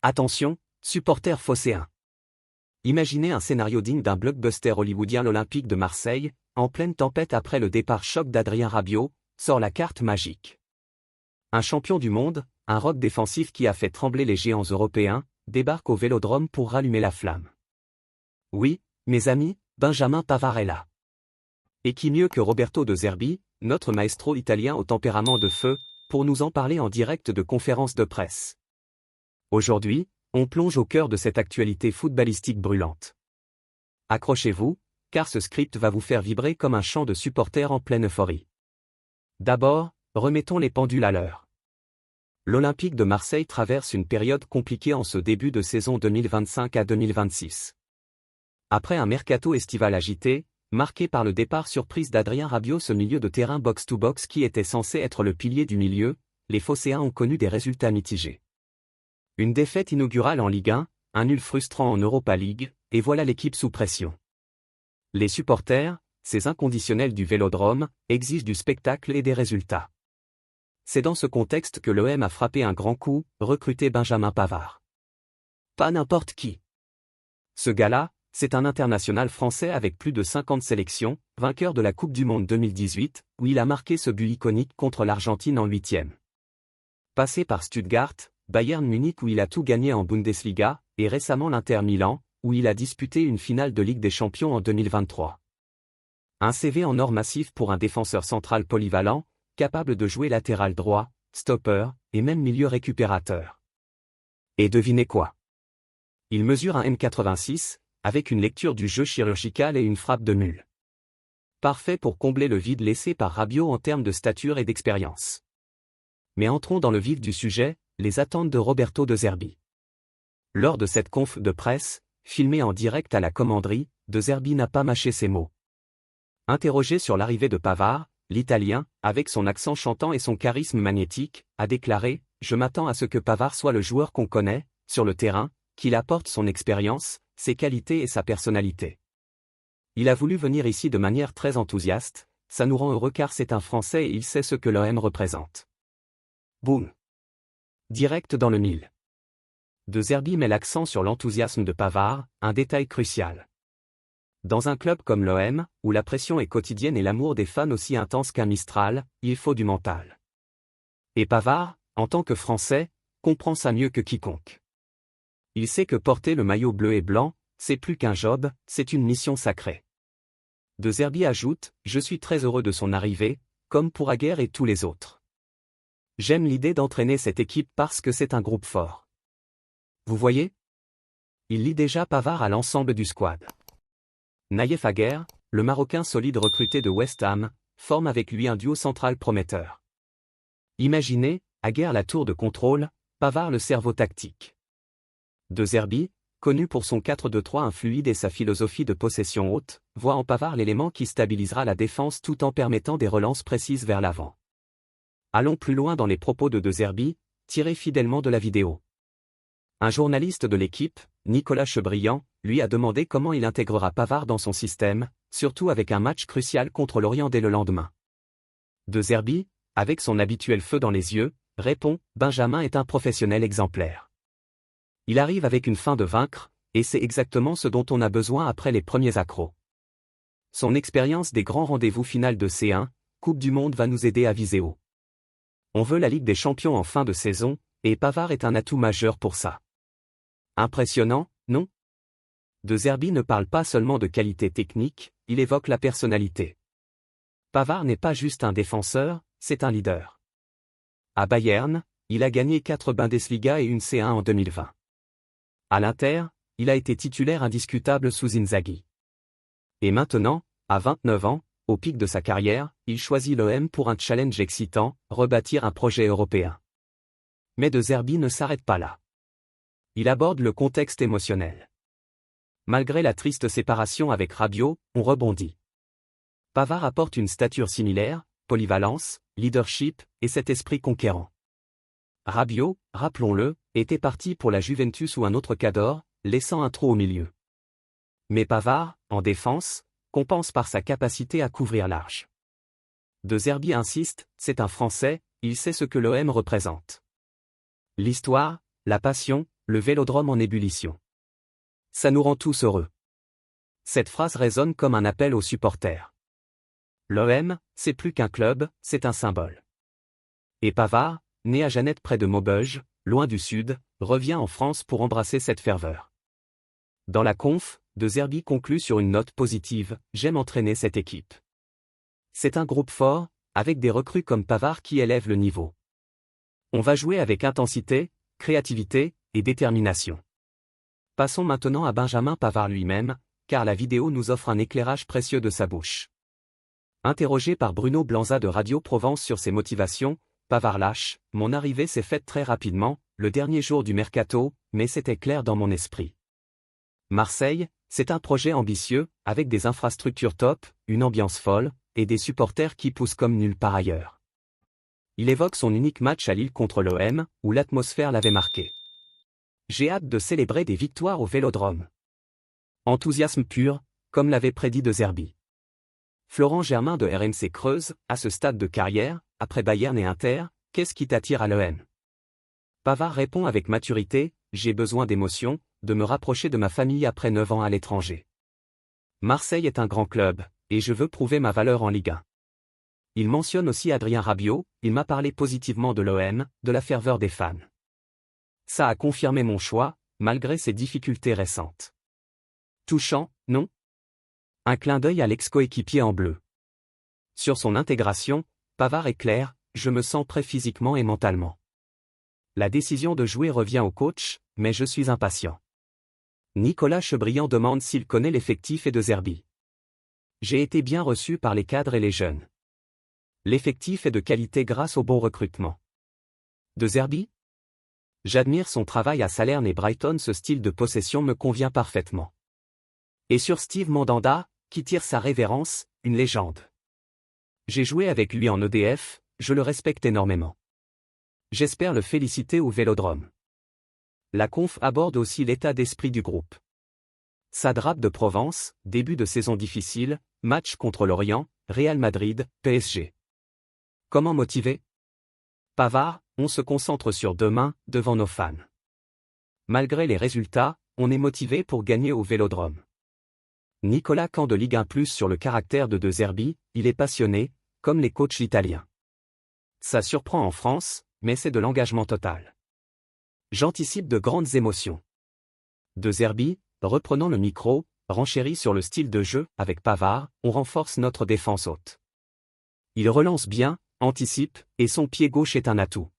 Attention, supporters phocéens. Imaginez un scénario digne d'un blockbuster hollywoodien. L'Olympique de Marseille, en pleine tempête après le départ choc d'Adrien Rabiot, sort la carte magique. Un champion du monde, un roc défensif qui a fait trembler les géants européens, débarque au Vélodrome pour rallumer la flamme. Oui, mes amis, Benjamin Pavard est là. Et qui mieux que Roberto De Zerbi, notre maestro italien au tempérament de feu, pour nous en parler en direct de conférence de presse. Aujourd'hui, on plonge au cœur de cette actualité footballistique brûlante. Accrochez-vous, car ce script va vous faire vibrer comme un chant de supporters en pleine euphorie. D'abord, remettons les pendules à l'heure. L'Olympique de Marseille traverse une période compliquée en ce début de saison 2025 à 2026. Après un mercato estival agité, marqué par le départ surprise d'Adrien Rabiot, ce milieu de terrain box-to-box qui était censé être le pilier du milieu, les phocéens ont connu des résultats mitigés. Une défaite inaugurale en Ligue 1, un nul frustrant en Europa League, et voilà l'équipe sous pression. Les supporters, ces inconditionnels du Vélodrome, exigent du spectacle et des résultats. C'est dans ce contexte que l'OM a frappé un grand coup, recruté Benjamin Pavard. Pas n'importe qui. Ce gars-là, c'est un international français avec plus de 50 sélections, vainqueur de la Coupe du Monde 2018, où il a marqué ce but iconique contre l'Argentine en 8e. Passé par Stuttgart, Bayern Munich où il a tout gagné en Bundesliga, et récemment l'Inter Milan, où il a disputé une finale de Ligue des Champions en 2023. Un CV en or massif pour un défenseur central polyvalent, capable de jouer latéral droit, stopper, et même milieu récupérateur. Et devinez quoi? Il mesure un m86, avec une lecture du jeu chirurgicale et une frappe de mule. Parfait pour combler le vide laissé par Rabiot en termes de stature et d'expérience. Mais entrons dans le vif du sujet, les attentes de Roberto De Zerbi. Lors de cette conf de presse, filmée en direct à la commanderie, De Zerbi n'a pas mâché ses mots. Interrogé sur l'arrivée de Pavard, l'Italien, avec son accent chantant et son charisme magnétique, a déclaré « Je m'attends à ce que Pavard soit le joueur qu'on connaît, sur le terrain, qu'il apporte son expérience, ses qualités et sa personnalité. Il a voulu venir ici de manière très enthousiaste, ça nous rend heureux car c'est un Français et il sait ce que l'OM représente. » Boum. Direct dans le mille. De Zerbi met l'accent sur l'enthousiasme de Pavard, un détail crucial. Dans un club comme l'OM, où la pression est quotidienne et l'amour des fans aussi intense qu'un Mistral, il faut du mental. Et Pavard, en tant que Français, comprend ça mieux que quiconque. Il sait que porter le maillot bleu et blanc, c'est plus qu'un job, c'est une mission sacrée. De Zerbi ajoute « Je suis très heureux de son arrivée, comme pour Aguerd et tous les autres. J'aime l'idée d'entraîner cette équipe parce que c'est un groupe fort. » Vous voyez? Il lie déjà Pavard à l'ensemble du squad. Nayef Aguerd, le Marocain solide recruté de West Ham, forme avec lui un duo central prometteur. Imaginez, Aguerd la tour de contrôle, Pavard le cerveau tactique. De Zerbi, connu pour son 4-2-3 fluide et sa philosophie de possession haute, voit en Pavard l'élément qui stabilisera la défense tout en permettant des relances précises vers l'avant. Allons plus loin dans les propos de Zerbi, tirés fidèlement de la vidéo. Un journaliste de l'équipe, Nicolas Chebriand, lui a demandé comment il intégrera Pavard dans son système, surtout avec un match crucial contre l'Orient dès le lendemain. De Zerbi, avec son habituel feu dans les yeux, répond « Benjamin est un professionnel exemplaire. Il arrive avec une faim de vaincre, et c'est exactement ce dont on a besoin après les premiers accros. Son expérience des grands rendez-vous finales de C1, Coupe du Monde va nous aider à viser haut. On veut la Ligue des Champions en fin de saison, et Pavard est un atout majeur pour ça. » Impressionnant, non? De Zerbi ne parle pas seulement de qualité technique, il évoque la personnalité. Pavard n'est pas juste un défenseur, c'est un leader. À Bayern, il a gagné 4 Bundesliga et une C1 en 2020. À l'Inter, il a été titulaire indiscutable sous Inzaghi. Et maintenant, à 29 ans, au pic de sa carrière, il choisit l'OM pour un challenge excitant, rebâtir un projet européen. Mais De Zerbi ne s'arrête pas là. Il aborde le contexte émotionnel. Malgré la triste séparation avec Rabiot, on rebondit. Pavard apporte une stature similaire, polyvalence, leadership, et cet esprit conquérant. Rabiot, rappelons-le, était parti pour la Juventus ou un autre cadre, laissant un trou au milieu. Mais Pavard, en défense, compense par sa capacité à couvrir large. De Zerbi insiste, c'est un Français, il sait ce que l'OM représente. L'histoire, la passion, le Vélodrome en ébullition. Ça nous rend tous heureux. Cette phrase résonne comme un appel aux supporters. L'OM, c'est plus qu'un club, c'est un symbole. Et Pavard, né à Jeannette près de Maubeuge, loin du sud, revient en France pour embrasser cette ferveur. Dans la conf, De Zerbi conclut sur une note positive, « J'aime entraîner cette équipe. C'est un groupe fort, avec des recrues comme Pavard qui élèvent le niveau. On va jouer avec intensité, créativité et détermination. » Passons maintenant à Benjamin Pavard lui-même, car la vidéo nous offre un éclairage précieux de sa bouche. Interrogé par Bruno Blanza de Radio Provence sur ses motivations, Pavard lâche, « Mon arrivée s'est faite très rapidement, le dernier jour du mercato, mais c'était clair dans mon esprit. Marseille, c'est un projet ambitieux, avec des infrastructures top, une ambiance folle, et des supporters qui poussent comme nulle part ailleurs. » Il évoque son unique match à Lille contre l'OM, où l'atmosphère l'avait marqué. « J'ai hâte de célébrer des victoires au Vélodrome. » Enthousiasme pur, comme l'avait prédit De Zerbi. Florent Germain de RMC Creuse, à ce stade de carrière, après Bayern et Inter, qu'est-ce qui t'attire à l'OM? Pavard répond avec maturité, « J'ai besoin d'émotion, de me rapprocher de ma famille après 9 ans à l'étranger. Marseille est un grand club, et je veux prouver ma valeur en Ligue 1. » Il mentionne aussi Adrien Rabiot, il m'a parlé positivement de l'OM, de la ferveur des fans. Ça a confirmé mon choix, malgré ses difficultés récentes. Touchant, non? Un clin d'œil à l'ex-coéquipier en bleu. Sur son intégration, Pavard est clair, je me sens prêt physiquement et mentalement. La décision de jouer revient au coach, mais je suis impatient. Nicolas Chebriand demande s'il connaît l'effectif et De Zerbi. J'ai été bien reçu par les cadres et les jeunes. L'effectif est de qualité grâce au bon recrutement. De Zerbi? J'admire son travail à Salerne et Brighton, ce style de possession me convient parfaitement. Et sur Steve Mandanda, qui tire sa révérence, une légende. J'ai joué avec lui en EDF, je le respecte énormément. J'espère le féliciter au Vélodrome. La conf aborde aussi l'état d'esprit du groupe. Sadrap de Provence, début de saison difficile, match contre Lorient, Real Madrid, PSG. Comment motiver? Pavard, on se concentre sur demain, devant nos fans. Malgré les résultats, on est motivé pour gagner au Vélodrome. Nicolas Camp de Ligue 1+ sur le caractère de Zerbi, il est passionné, comme les coachs italiens. Ça surprend en France, mais c'est de l'engagement total. J'anticipe de grandes émotions. De Zerbi, reprenant le micro, renchérit sur le style de jeu, avec Pavard, on renforce notre défense haute. Il relance bien, anticipe, et son pied gauche est un atout.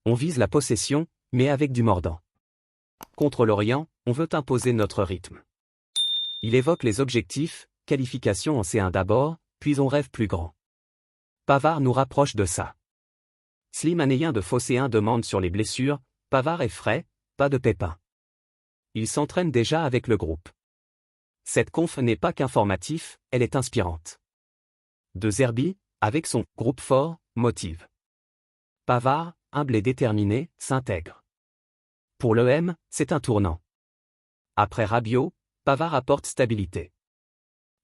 On vise la possession, mais avec du mordant. Contre l'Orient, on veut imposer notre rythme. Il évoque les objectifs, qualification en C1 d'abord, puis on rêve plus grand. Pavard nous rapproche de ça. Slimane de Phocéen demande sur les blessures, Pavard est frais, pas de pépins. Il s'entraîne déjà avec le groupe. Cette conf n'est pas qu'informatif, elle est inspirante. De Zerbi, avec son groupe fort, motive. Pavard, humble et déterminé, s'intègre. Pour l'OM, c'est un tournant. Après Rabiot, Pavard apporte stabilité.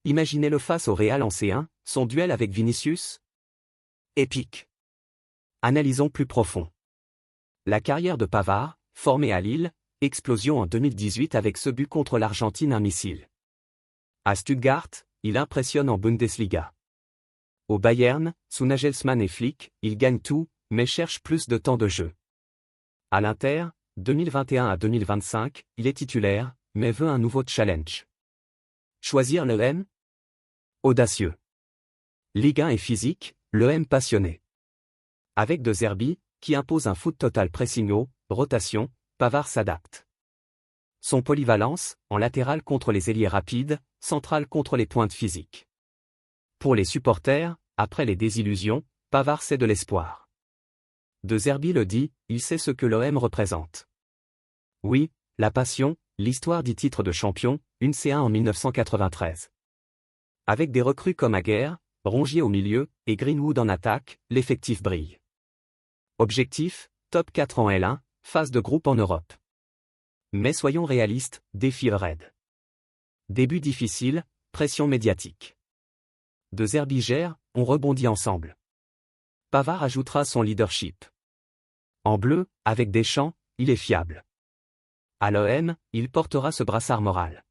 Imaginez-le face au Real en C1, son duel avec Vinicius? Épique. Analysons plus profond. La carrière de Pavard, formé à Lille, explosion en 2018 avec ce but contre l'Argentine, un missile. À Stuttgart, il impressionne en Bundesliga. Au Bayern, sous Nagelsmann et Flick, il gagne tout, mais cherche plus de temps de jeu. À l'Inter, 2021 à 2025, il est titulaire, mais veut un nouveau challenge. Choisir l'OM? Audacieux. Ligue 1 et physique, l'OM passionné. Avec De Zerbi, qui impose un foot total pressing haut, rotation, Pavard s'adapte. Son polyvalence, en latéral contre les ailiers rapides, central contre les pointes physiques. Pour les supporters, après les désillusions, Pavard c'est de l'espoir. De Zerbi le dit, il sait ce que l'OM représente. Oui, la passion, l'histoire du titre de champion, une C1 en 1993. Avec des recrues comme Aguerre, Rongier au milieu, et Greenwood en attaque, l'effectif brille. Objectif, top 4 en L1, phase de groupe en Europe. Mais soyons réalistes, défi raide. Début difficile, pression médiatique. De Zerbi gère, on rebondit ensemble. Pavard ajoutera son leadership. En bleu, avec Deschamps, il est fiable. À l'OM, il portera ce brassard moral.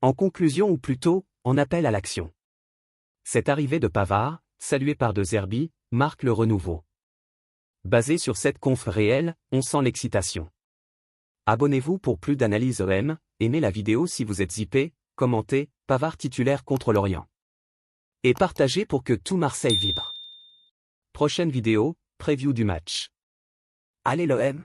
En conclusion ou plutôt, en appel à l'action. Cette arrivée de Pavard, saluée par De Zerbi, marque le renouveau. Basé sur cette conf réelle, on sent l'excitation. Abonnez-vous pour plus d'analyses OM, aimez la vidéo si vous êtes zippé, commentez, Pavard titulaire contre Lorient. Et partagez pour que tout Marseille vibre. Prochaine vidéo, preview du match. Allez l'OM!